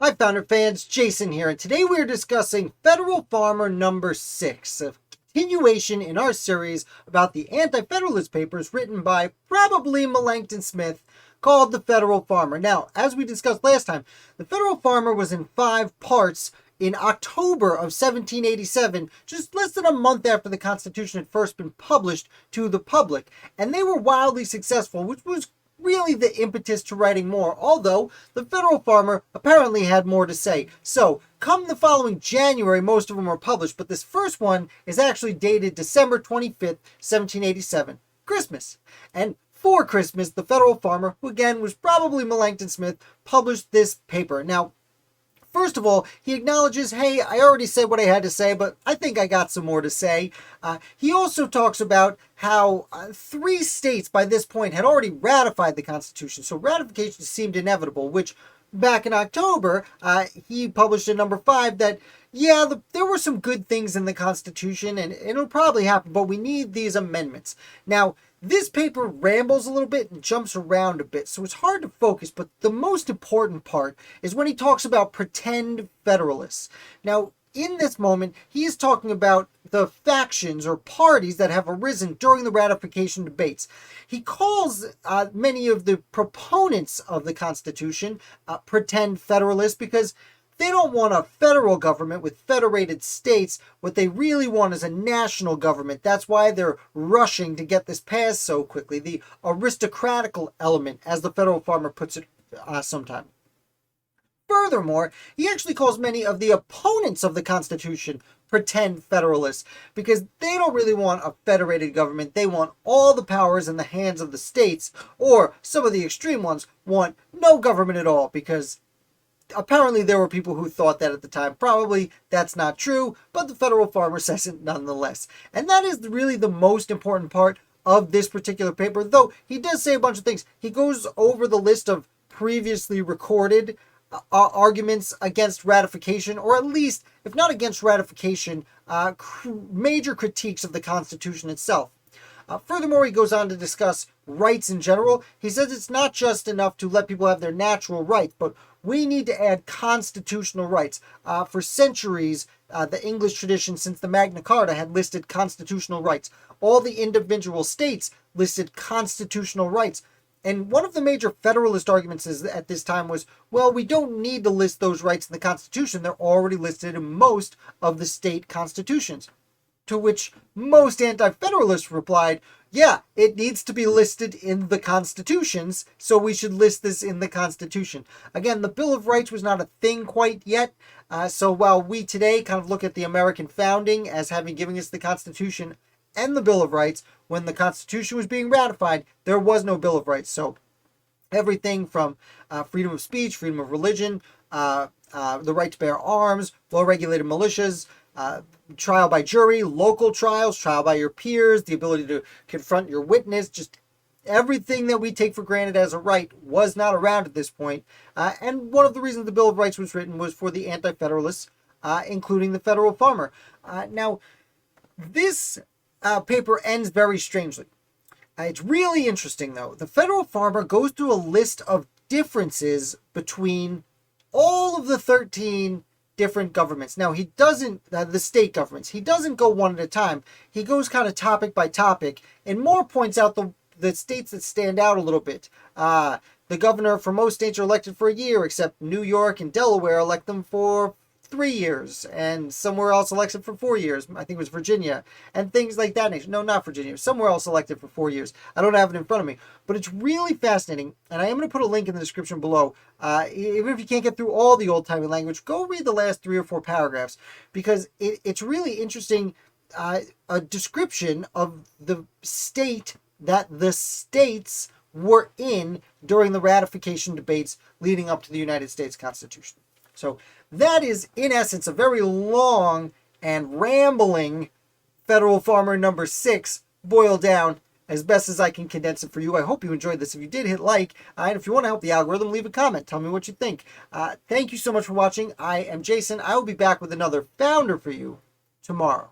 Hi, Founder fans. Jason here, and today we are discussing Federal Farmer number 6, a continuation in our series about the Anti-Federalist papers written by probably Melanchthon Smith called The Federal Farmer. Now, as we discussed last time, The Federal Farmer was in 5 parts in October of 1787, just less than a month after the Constitution had first been published to the public, and they were wildly successful, which was really the impetus to writing more, although the Federal Farmer apparently had more to say. So, come the following January, most of them were published, but this first one is actually dated December 25th, 1787, Christmas. And for Christmas, the Federal Farmer, who again was probably Melanchthon Smith, published this paper. Now, first of all, he acknowledges, hey, I already said what I had to say, but I think I got some more to say. He also talks about how 3 states by this point had already ratified the Constitution, so ratification seemed inevitable, which back in October, he published in number 5 that, yeah, there were some good things in the Constitution, and it'll probably happen, but we need these amendments. Now, this paper rambles a little bit and jumps around a bit, so it's hard to focus, but the most important part is when he talks about pretend Federalists. Now, in this moment, he is talking about the factions or parties that have arisen during the ratification debates. He calls many of the proponents of the Constitution pretend Federalists because they don't want a federal government with federated states. What they really want is a national government. That's why they're rushing to get this passed so quickly. The aristocratical element, as the Federal Farmer puts it sometime. Furthermore, he actually calls many of the opponents of the Constitution pretend Federalists because they don't really want a federated government. They want all the powers in the hands of the states, or some of the extreme ones want no government at all because apparently there were people who thought that at the time. Probably that's not true, but the Federal Farmer says it nonetheless. And that is really the most important part of this particular paper, though he does say a bunch of things. He goes over the list of previously recorded arguments against ratification, or at least, if not against ratification, major critiques of the Constitution itself. Furthermore, he goes on to discuss rights in general. He says it's not just enough to let people have their natural rights, but we need to add constitutional rights. For centuries, the English tradition since the Magna Carta had listed constitutional rights. All the individual states listed constitutional rights. And one of the major Federalist arguments at this time was, well, we don't need to list those rights in the Constitution. They're already listed in most of the state constitutions. To which most Anti-Federalists replied, yeah, it needs to be listed in the constitutions, so we should list this in the Constitution. Again, the Bill of Rights was not a thing quite yet, so while we today kind of look at the American founding as having given us the Constitution and the Bill of Rights, when the Constitution was being ratified, there was no Bill of Rights. So everything from freedom of speech, freedom of religion, the right to bear arms, well-regulated militias, trial by jury, local trials, trial by your peers, the ability to confront your witness, just everything that we take for granted as a right was not around at this point. And one of the reasons the Bill of Rights was written was for the Anti-Federalists, including the Federal Farmer. Now, this paper ends very strangely. It's really interesting, though. The Federal Farmer goes through a list of differences between all of the 13 different governments. Now, he doesn't, the state governments, he doesn't go one at a time. He goes kind of topic by topic and more points out the states that stand out a little bit. The governor for most states are elected for a year, except New York and Delaware elect them for 3 years, and somewhere else elected for 4 years. I think it was Virginia, and things like that. No, not Virginia. Somewhere else elected for 4 years. I don't have it in front of me, but it's really fascinating, and I am going to put a link in the description below. Even if you can't get through all the old-timey language, go read the last 3 or 4 paragraphs, because it's really interesting, a description of the state that the states were in during the ratification debates leading up to the United States Constitution. So that is, in essence, a very long and rambling Federal Farmer number 6, boiled down as best as I can condense it for you. I hope you enjoyed this. If you did, hit like. And if you want to help the algorithm, leave a comment. Tell me what you think. Thank you so much for watching. I am Jason. I will be back with another Founder for you tomorrow.